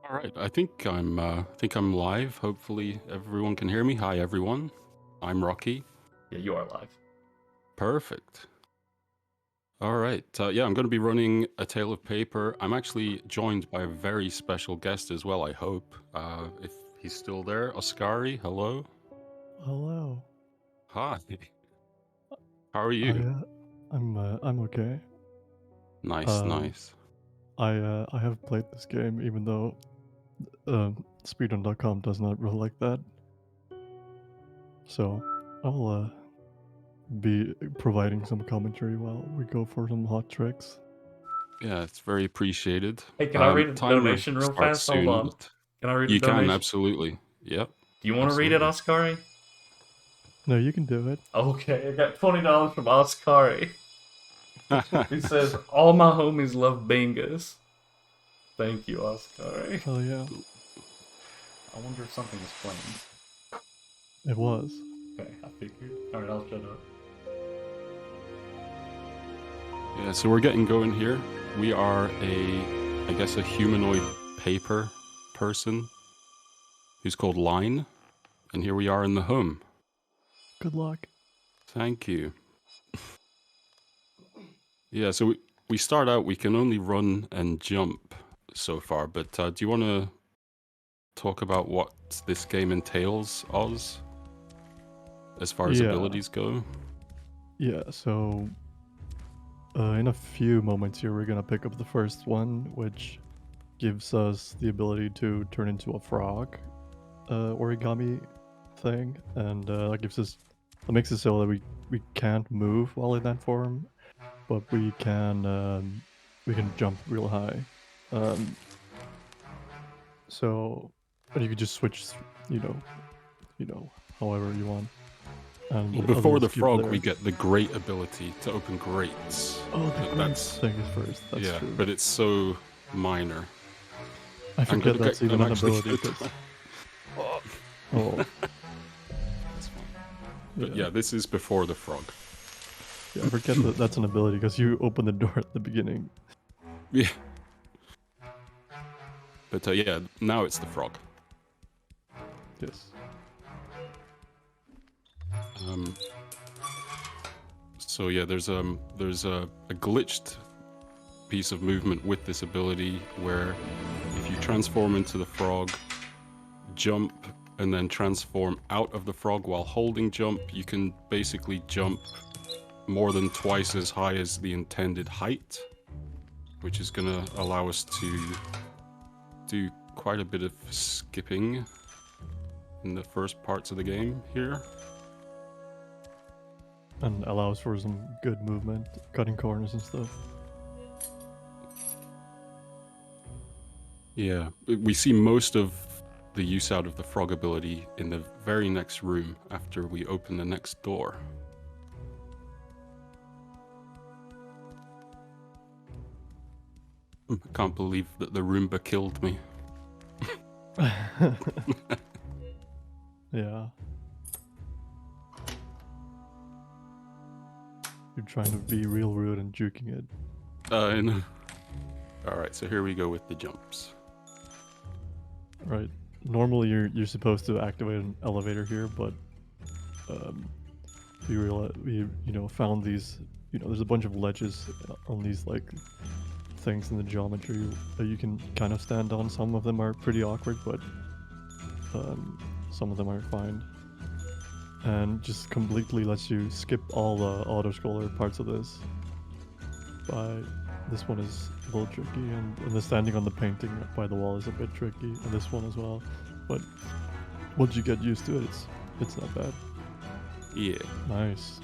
All right, I think I'm live. Hopefully everyone can hear me. Hi everyone. I'm Rocky. Yeah, you are live. Perfect. All right. Yeah, I'm going to be running A Tale of Paper. I'm actually joined by a very special guest as well, I hope. If he's still there, Oscari, hello. Hello. Hi. How are I you? I'm okay. Nice, Um, nice. I have played this game even though Speedrun.com does not rule like that. So I'll be providing some commentary while we go for some hot tricks. Yeah, it's very appreciated. Hey, can I read a Timer donation real starts fast? Hold soon, on. but Can I read a you can, donation? absolutely. Yep, Do you want to read it, absolutely. Oscari? No, you can do it. Okay, I got $20 from Oscari. He says, all my homies love bingas. Thank you, Oscari. Hell yeah, I wonder if something is playing. it was. Okay, I figured. Alright, I'll shut up. Yeah, so we're getting going here. We are I guess a humanoid paper person who's called Line, and here we are in the home. Good luck. Thank you. Yeah, so we start out, we can only run and jump so far, but do you want to talk about what this game entails, Oz, as far as Yeah, abilities go? yeah. So in a few moments here, we're gonna pick up the first one, which gives us the ability to turn into a frog origami thing, and that makes it so that we can't move while in that form, but we can jump real high. Um, so and you can just switch, you know, however you want, and Well, I'll before the just skip frog, we there. get the great ability to open grates. Oh, the But grates that's, thing is first. That's yeah, true. but it's so minor. I I'm gonna forget get, that's even I'm an actually ability gonna because die. oh That's fine. But yeah yeah, this is before the frog. yeah I forget that that's an ability because you open the door at the beginning. Yeah. But yeah, now it's the frog. Yes. Um, so yeah, there's a glitched piece of movement with this ability where if you transform into the frog, jump, and then transform out of the frog while holding jump, you can basically jump more than twice as high as the intended height, which is gonna allow us to do quite a bit of skipping in the first parts of the game here. And allows for some good movement, cutting corners and stuff. Yeah, we see most of the use out of the frog ability in the very next room after we open the next door. I can't believe that the Roomba killed me. Yeah. You're trying to be real rude and juking it. I know. Alright, so here we go with the jumps. Right. Normally you're supposed to activate an elevator here, but we found these, there's a bunch of ledges on these like things in the geometry that you can kind of stand on. Some of them are pretty awkward, but some of them are fine. And just completely lets you skip all the auto-scroller parts of this. This one is a little tricky, and the standing on the painting by the wall is a bit tricky, and this one as well. But once you get used to it, it's not bad. Yeah, Nice.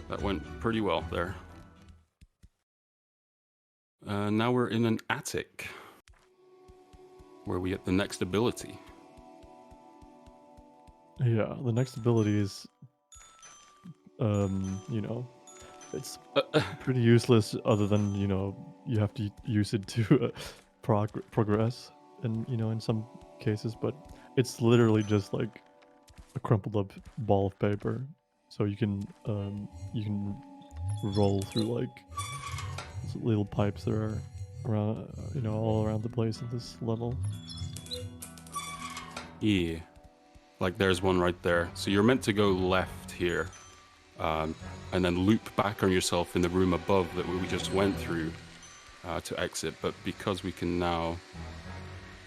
that went pretty well there. Now we're in an attic, where we get the next ability. Yeah, the next ability is, you know, it's pretty useless other than, you have to use it to progress in some cases, but it's literally just like a crumpled up ball of paper. So you can roll through like these little pipes that are around, all around the place in this level. Yeah. Like there's one right there. So you're meant to go left here. And then loop back on yourself in the room above that we just went through to exit. But because we can now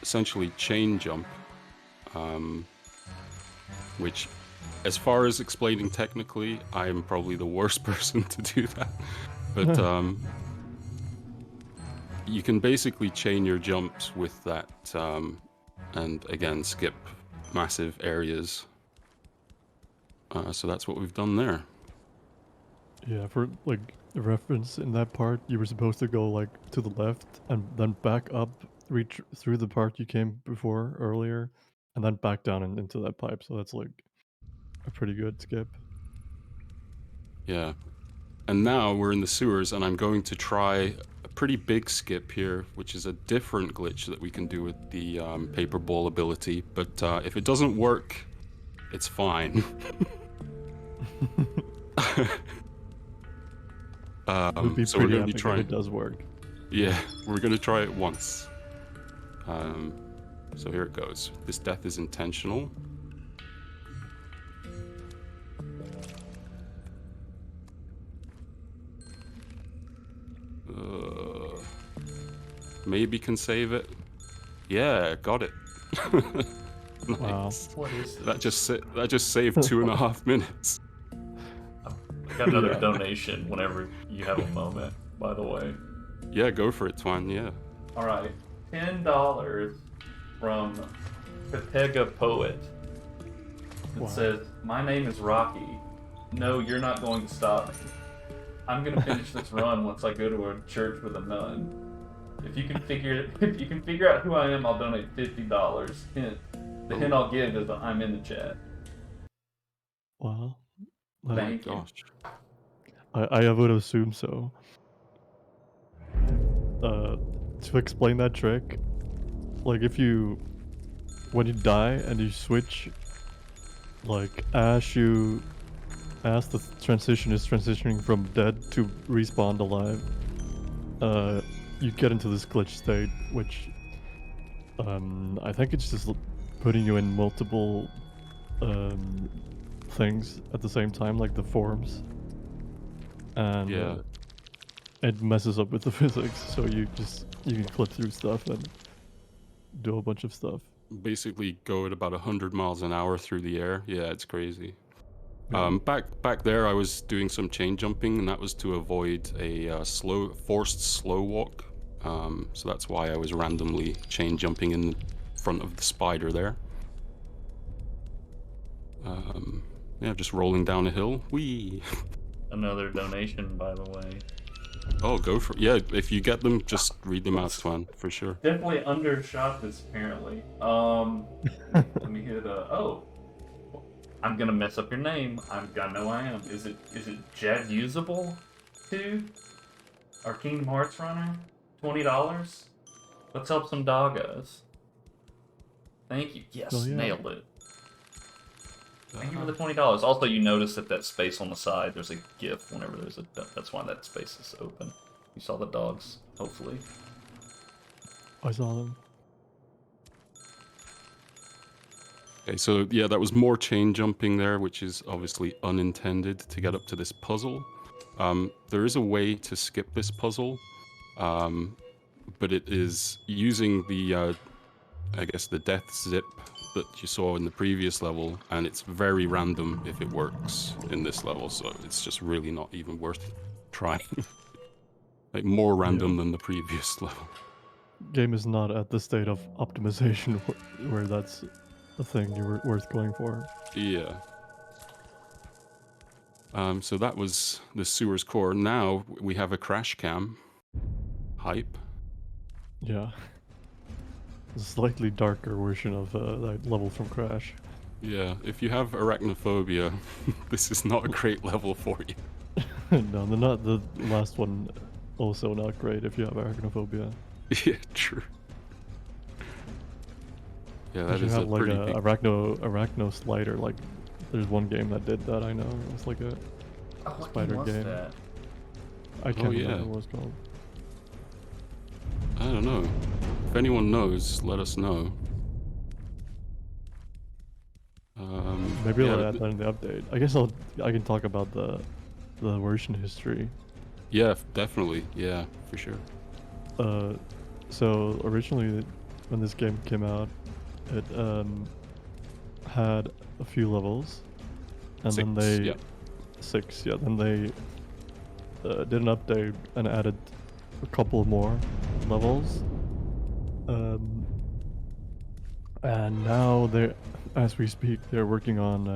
essentially chain jump, which, as far as explaining technically, I am probably the worst person to do that. But you can basically chain your jumps with that, and again skip massive areas. So that's what we've done there. Yeah, for like a reference in that part, you were supposed to go like to the left and then back up, reach through the part you came before earlier, and then back down and into that pipe. So that's like a pretty good skip. Yeah. And now we're in the sewers, and I'm going to try a pretty big skip here, which is a different glitch that we can do with the paper ball ability. But if it doesn't work, it's fine. It would be So we're pretty going to be epic trying. if it does work. Yeah, we're going to try it once. So here it goes. This death is intentional. Maybe can save it. Yeah, got it. Nice. Wow. What is this? That just saved 2.5 minutes. I got another donation whenever you have a moment, by the way. Yeah, go for it, Twan. Yeah. Alright. $10 from Pepega Poet. It Wow. says, "My name is Rockki. No, you're not going to stop me. I'm gonna finish this run once I go to a church with a nun. If you can figure out who I am, I'll donate $50. Hint. The hint I'll give is that I'm in the chat." Wow. Thank you. Gosh. I would assume so. To explain that trick, like when you die and you switch, like as the transition is transitioning from dead to respawned alive, you get into this glitch state, which I think it's just putting you in multiple things at the same time, like the forms, and Yeah. it messes up with the physics. So you can clip through stuff and do a bunch of stuff. Basically go at about 100 miles an hour through the air. Yeah, it's crazy. Yeah. Back there, I was doing some chain jumping, and that was to avoid a forced slow walk. So that's why I was randomly chain jumping in front of the spider there. Yeah, just rolling down a hill. Whee! Another donation, by the way. Oh, go for it. Yeah, if you get them, just read them out, Twan, for sure. Definitely undershot this, apparently. Let me hit oh. I'm gonna mess up your name. I know I am. Is it Jed Usable 2? Our Kingdom Hearts runner? $20? Let's help some doggos. Thank you. Yes, Oh, yeah. nailed it. Thank you for the $20. Also, you notice that space on the side, there's a GIF whenever there's a... That's why that space is open. You saw the dogs, hopefully. I saw them. Okay, so yeah, that was more chain jumping there, which is obviously unintended to get up to this puzzle. There is a way to skip this puzzle, but it is using the, I guess, the death zip that you saw in the previous level, and it's very random if it works in this level, so it's just really not even worth trying. Like, more random than the previous level. Game is not at the state of optimization where that's a thing you're worth going for. Yeah. So that was the sewer's core. Now we have a crash cam. Hype. Yeah. A slightly darker version of that level from Crash. Yeah, if you have arachnophobia, this is not a great level for you. No, the last one also not great if you have arachnophobia. Yeah, true. Yeah, that You is have a like pretty a big... arachno slider. Like, there's one game that did that. I know. It's like a What spider was game. that? I can't yeah. remember what it's called. I don't know. If anyone knows, let us know. Maybe Yeah, I'll add that in the update. I guess I can talk about the version history. yeah, definitely. Yeah, for sure. So originally when this game came out, it had a few levels, and then 6, yeah. 6, yeah. Then they did an update and added a couple more levels. And now as we speak, they're working on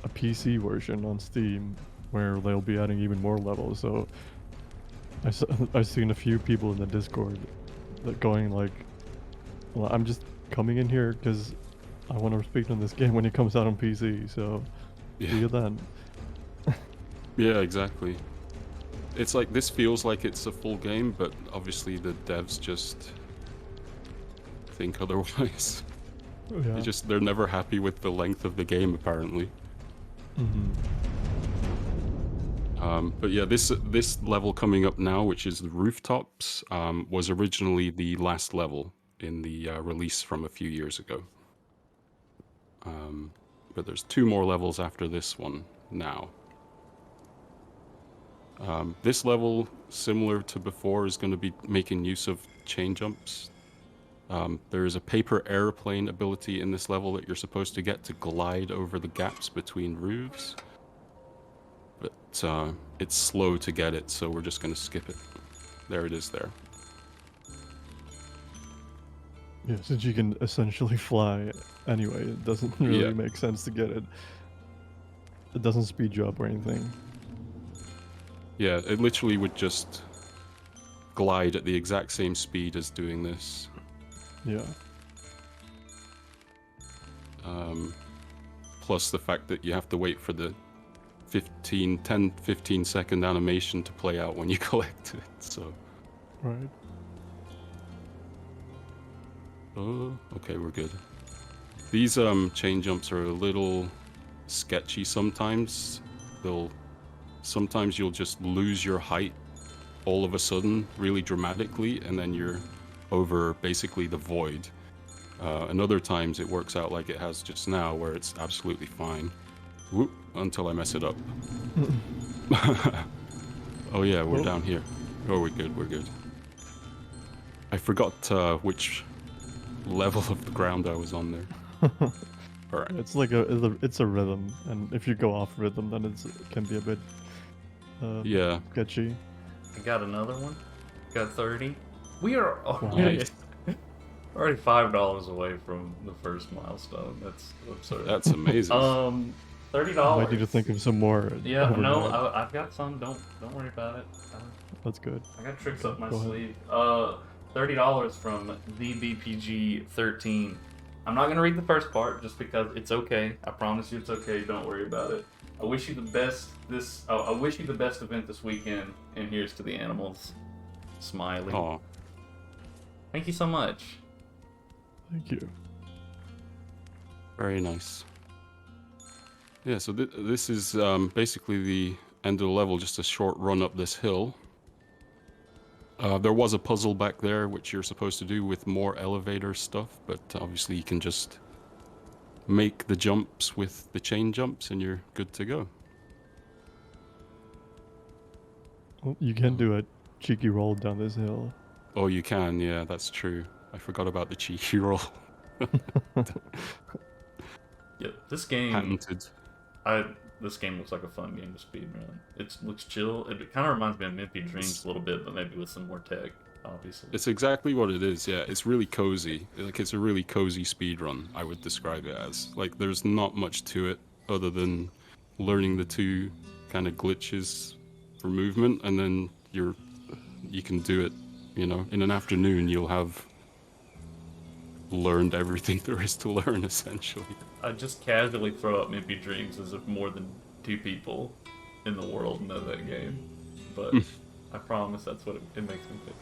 a PC version on Steam where they'll be adding even more levels. So I've seen a few people in the Discord that going like, well, I'm just coming in here because I want to speak on this game when it comes out on PC. So see Yeah, you then. yeah, exactly. It's like this feels like it's a full game, but obviously the devs just think otherwise. Yeah. They're never happy with the length of the game apparently. Mm-hmm. But yeah, this level coming up now, which is the rooftops, was originally the last level in the release from a few years ago. But there's 2 more levels after this one now. This level, similar to before, is going to be making use of chain jumps. There is a paper airplane ability in this level that you're supposed to get to glide over the gaps between roofs. But it's slow to get it, so we're just going to skip it. There it is there. Yeah, since you can essentially fly anyway, it doesn't really Yeah. make sense to get it. It doesn't speed you up or anything. Yeah, it literally would just glide at the exact same speed as doing this. Yeah. Plus the fact that you have to wait for the 10-15 second animation to play out when you collect it, so... Right. Oh, okay, we're good. These chain jumps are a little sketchy sometimes. Sometimes you'll just lose your height all of a sudden, really dramatically, and then you're over basically the void. And other times it works out like it has just now, where it's absolutely fine. Whoop, until I mess it up. Oh yeah, we're down here. Oh, we're good, we're good. I forgot which level of the ground I was on there. Alright. It's like it's a rhythm, and if you go off rhythm, then it can be a bit Yeah. sketchy. I got another one. Got 30. We are Nice. already $5 away from the first milestone. That's absurd. That's amazing. $30. I might need to think of some more. Yeah, overnight. no, I've got some. Don't worry about it. That's good. I got tricks up my Go ahead. sleeve. $30 from the BPG 13. I'm not gonna read the first part just because it's okay. I promise you it's okay. Don't worry about it. I wish you the best I wish you the best event this weekend. And here's to the animals. Smiley. Aw. Thank you so much. Thank you. Very nice. Yeah, so this is basically the end of the level, just a short run up this hill. There was a puzzle back there which you're supposed to do with more elevator stuff, but obviously you can just make the jumps with the chain jumps and you're good to go. Well, you can do a cheeky roll down this hill. Oh, you can, yeah, that's true. I forgot about the cheeky roll. Yeah, this game. Patented. This game looks like a fun game to speedrun. It looks chill. It kind of reminds me of Mimpy Dreams a little bit, but maybe with some more tech, obviously. It's exactly what it is, yeah. It's really cozy. Like, it's a really cozy speedrun, I would describe it as. Like, there's not much to it other than learning the 2 kind of glitches for movement, and then you can do it, you know. In an afternoon, you'll have learned everything there is to learn, essentially. I just casually throw up Mimpy Dreams as if more than 2 people in the world know that game. But I promise that's what it makes me think.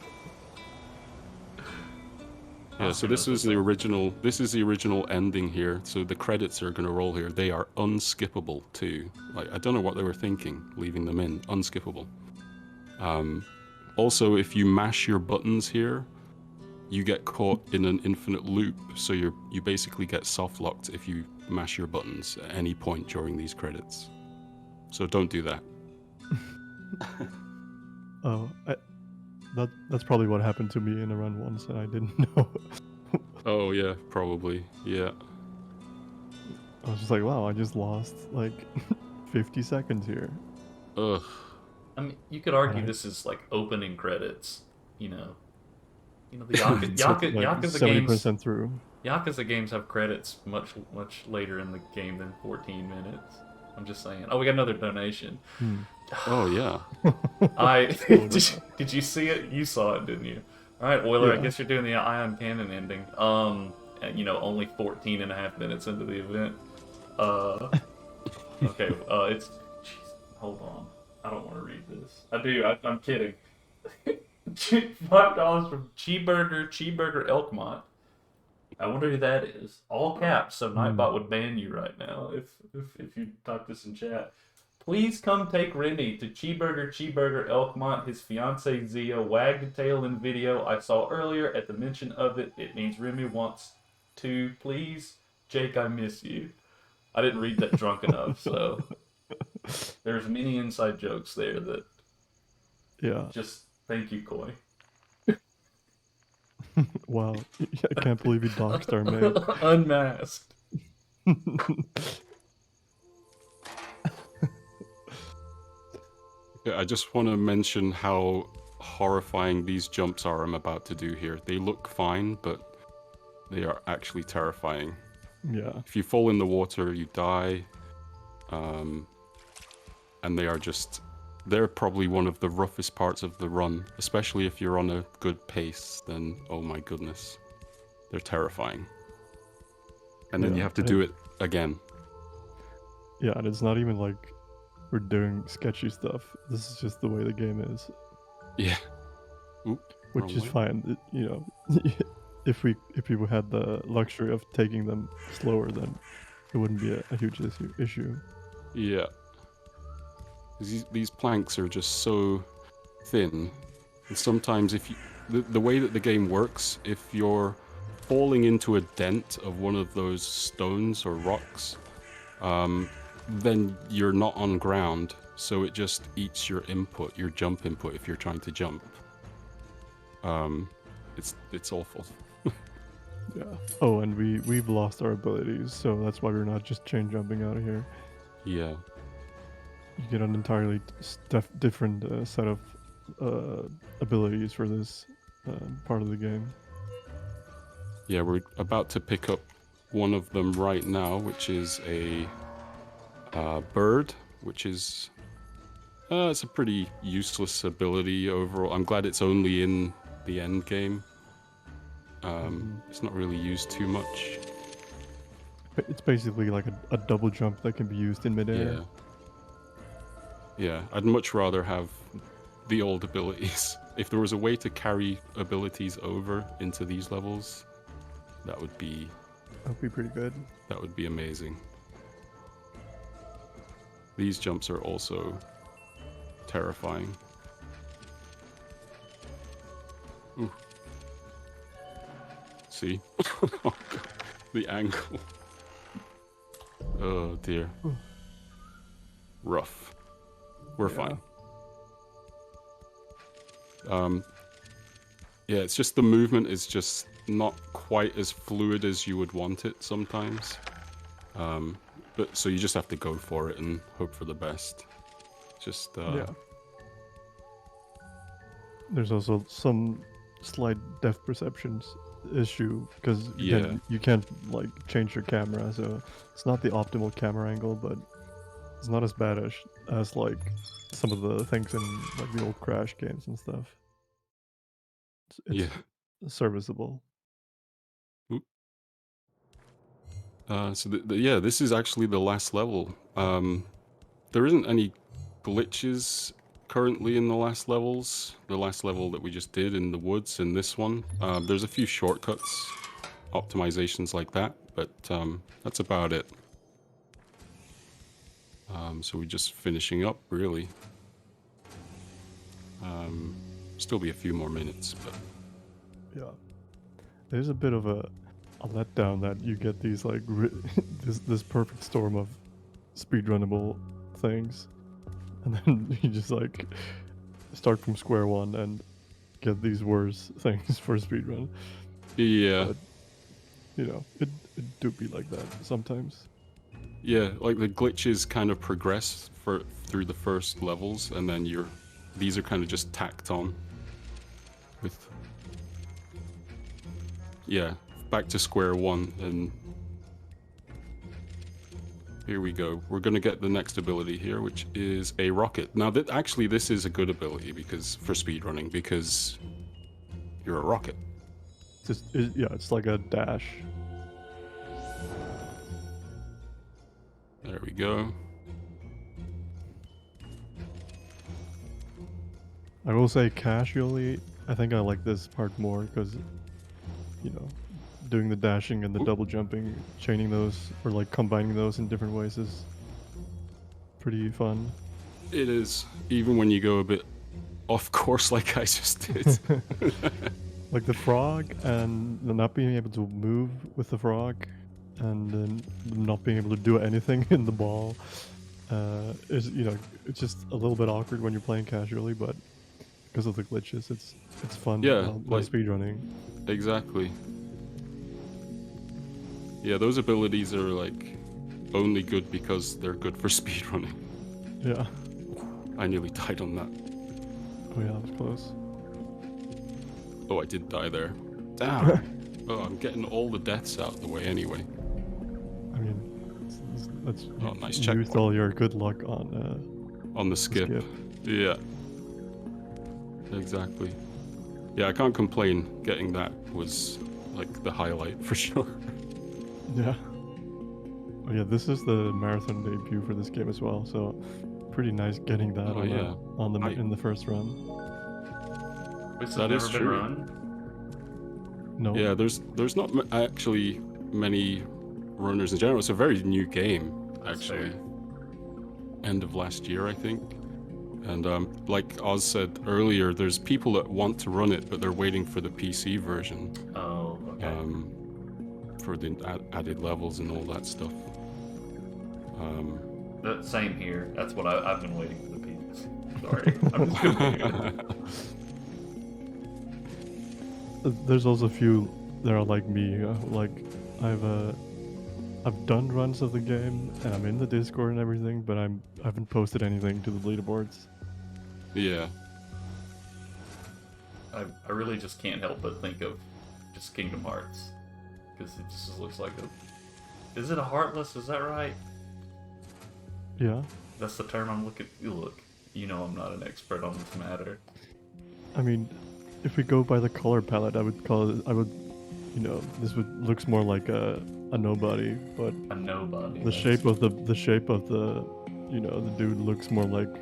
Yeah, so this is the original ending here. So the credits are going to roll here. They are unskippable too. Like, I don't know what they were thinking leaving them in. Unskippable. Also, if you mash your buttons here, you get caught in an infinite loop. So you basically get soft locked if you mash your buttons at any point during these credits. So don't do that. Oh, that's probably what happened to me in a run once, and I didn't know. Oh yeah, probably. Yeah. I was just like, wow, I just lost like 50 seconds here. Ugh. I mean, you could argue Right. this is like opening credits. The Yakuza 70% games. through. Yakuza games have credits much later in the game than 14 minutes. I'm just saying. Oh, we got another donation. Oh yeah. Did you see it? You saw it, didn't you? All right, Oiler. I Yeah. guess you're doing the Ion Cannon ending. Only 14 and a half minutes into the event. Okay. It's. Jeez, hold on. I don't want to read this. I do. I'm kidding. $5 from Cheeseburger Elkmont. I wonder who that is. All caps, so Nightbot would ban you right now if you type this in chat. Please come take Remy to Cheeseburger Elkmont. His fiancee Zia wagged a tail in video I saw earlier. At the mention of it, it means Remy wants to. Please, Jake, I miss you. I didn't read that drunk enough, so there's many inside jokes there that. Yeah. Just thank you, Koi. Wow. I can't believe you doxed our mate. Unmasked. Yeah, I just want to mention how horrifying these jumps are I'm about to do here. They look fine, but they are actually terrifying. Yeah. If you fall in the water, you die. And they're probably one of the roughest parts of the run, especially if you're on a good pace, then oh my goodness. They're terrifying. And then you have to do it again. Yeah, and it's not even like we're doing sketchy stuff. This is just the way the game is. Yeah. Oop, which wrong is way. fine. If we had the luxury of taking them slower, then it wouldn't be a huge issue. Yeah. These planks are just so thin, and sometimes if you, the way that the game works, if you're falling into a dent of one of those stones or rocks, then you're not on ground, so it just eats your input, your jump input if you're trying to jump. It's awful. Yeah. Oh, and we've lost our abilities, so that's why we're not just chain jumping out of here. Yeah. You get an entirely different set of abilities for this part of the game. Yeah, we're about to pick up one of them right now, which is a bird, which is it's a pretty useless ability overall. I'm glad it's only in the end game. It's not really used too much. It's basically like a double jump that can be used in midair. Yeah. Yeah, I'd much rather have the old abilities. If there was a way to carry abilities over into these levels, that would be pretty good. That would be amazing. These jumps are also terrifying. Ooh. See? Oh, God. The angle. Oh dear. Rough. We're fine. Yeah, it's just the movement is just not quite as fluid as you would want it sometimes. But so you just have to go for it and hope for the best. Just yeah. There's also some slight depth perceptions issue because you can't like change your camera, so it's not the optimal camera angle, but it's not as bad as like some of the things in like the old Crash games and stuff. It's serviceable. Oop. So this is actually the last level. There isn't any glitches currently in the last levels. The last level that we just did in the woods and this one. There's a few shortcuts, optimizations like that, but that's about it. So we're just finishing up, really. Still be a few more minutes, but... Yeah. There's a bit of a a letdown that you get these like this perfect storm of speedrunnable things, and then you just like start from square one and get these worse things for speedrun. Yeah. But you know, it do be like that sometimes. Yeah, like the glitches kind of progress through the first levels, and then these are kind of just tacked on with, yeah, back to square one, and here we go. We're gonna get the next ability here, which is a rocket. Now, actually, this is a good ability because for speedrunning, because you're a rocket. Yeah, it's like a dash. There we go. I will say casually, I think I like this part more because, you know, doing the dashing and the double jumping, chaining those, or like combining those in different ways is pretty fun. It is, even when you go a bit off course like I just did. Like the frog and the not being able to move with the frog and then not being able to do anything in the ball is, you know, it's just a little bit awkward when you're playing casually, but because of the glitches, it's fun Yeah, while like speedrunning. Exactly. Yeah, those abilities are like only good because they're good for speedrunning. Yeah. I nearly died on that. Oh yeah, that was close. Oh, I did die there. Damn. Oh, I'm getting all the deaths out of the way anyway. I mean, that's Oh, nice you checkpoint. used all your good luck on the skip. Yeah. Exactly. Yeah, I can't complain. Getting that was like the highlight for sure. Yeah. Oh yeah, this is the marathon debut for this game as well, so pretty nice getting that Oh, yeah. in the first run. This That has is never been true. run. No. Yeah, there's not actually many runners in general. It's a very new game, actually. Fair. End of last year, I think. And like Oz said earlier, there's people that want to run it, but they're waiting for the PC version. Oh, okay. For the added levels and all that stuff. Same here. That's what I've been waiting for the piece. Sorry, I'm just continuing. There's also a few that are like me. Like I've done runs of the game and I'm in the Discord and everything, but I haven't posted anything to the leaderboards. Yeah. I really just can't help but think of just Kingdom Hearts, because it just looks like a. Is it a Heartless? Is that right? Yeah. That's the term I'm looking. Look, you know I'm not an expert on this matter. I mean, if we go by the color palette, I would call it. You know, this looks more like a nobody, but A nobody. the shape of the you know, the dude looks more like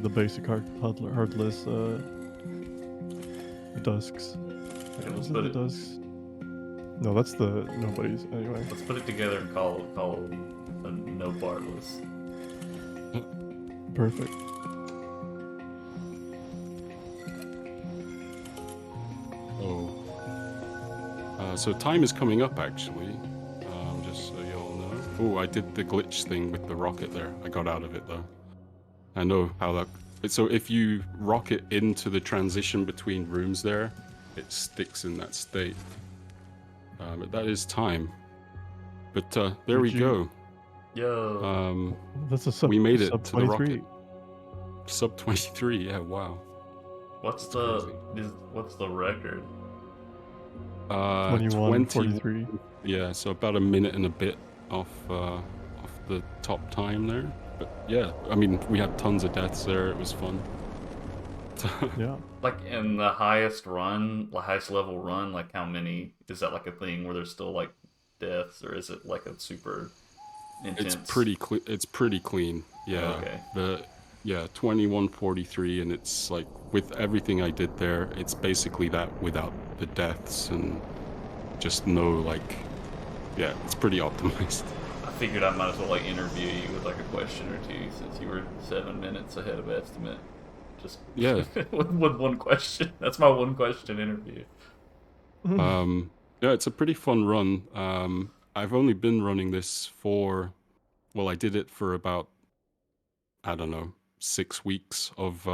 the basic heartless dusks. Yeah, let's Is it put the it. dusks? No, that's the nobodies anyway. Let's put it together and call a no Bartless. Perfect. Oh. So time is coming up, actually. Just so you all know. Oh, I did the glitch thing with the rocket there. I got out of it, though. I know how that... So if you rocket into the transition between rooms there, it sticks in that state. But that is time. But there we go. Yo. That's a sub. We made it sub to the 23. rocket. Sub 23, yeah, wow. What's the record? 21:43. Yeah, so about a minute and a bit off the top time there. But yeah, I mean, we had tons of deaths there. It was fun. Yeah. Like in the highest run, the highest level run, like how many is that? Like a thing where there's still like deaths, or is it like a super intense? It's pretty clean. Yeah. Okay. But yeah, 21:43, and it's like with everything I did there, it's basically that without the deaths and just no like, yeah, it's pretty optimized. I figured I might as well like interview you with like a question or two, since you were 7 minutes ahead of estimate. Just Yeah. with one question. That's my one question interview. Yeah, it's a pretty fun run. I've only been running this for, well, I did it for about, I don't know, 6 weeks of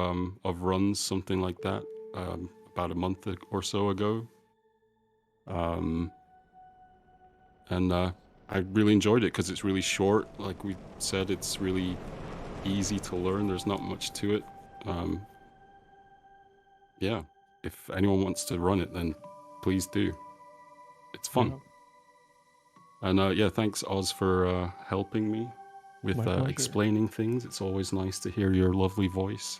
runs, something like that, about a month or so ago. And I really enjoyed it because it's really short. Like we said, it's really easy to learn. There's not much to it. Yeah, if anyone wants to run it, then please do. It's fun. Yeah, And yeah, thanks Oz for helping me with my pleasure. explaining things. It's always nice to hear your lovely voice.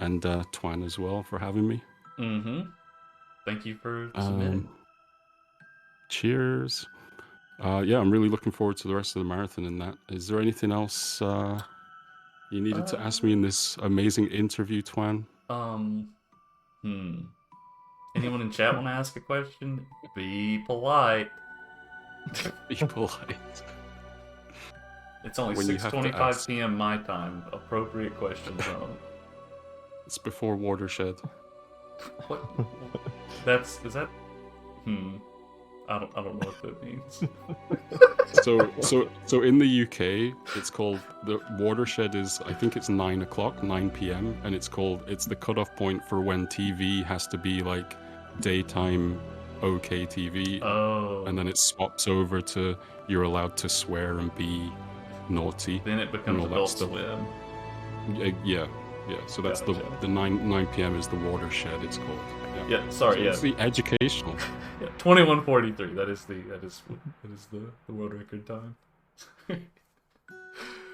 And Twan as well for having me. Mm-hmm. Thank you for submitting. Cheers. Yeah, I'm really looking forward to the rest of the marathon and that. Is there anything else you needed to ask me in this amazing interview, Twan? Anyone in chat want to ask a question? Be polite. Be polite. It's only When you have to 6:25 ask. p.m. my time. Appropriate question zone. It's before Watershed. What? Is that? I don't know what that means. So in the UK, it's called, the Watershed is, I think it's 9 o'clock, 9 p.m. and it's the cutoff point for when TV has to be like daytime okay TV. Oh. And then it swaps over to you're allowed to swear and be naughty. Then it becomes all that Adult stuff. Swim. Yeah. So that's Gotcha. the 9 p.m. is the Watershed, it's called. Yeah, sorry, So it's the educational. Yeah, 21:43. That is the world record time.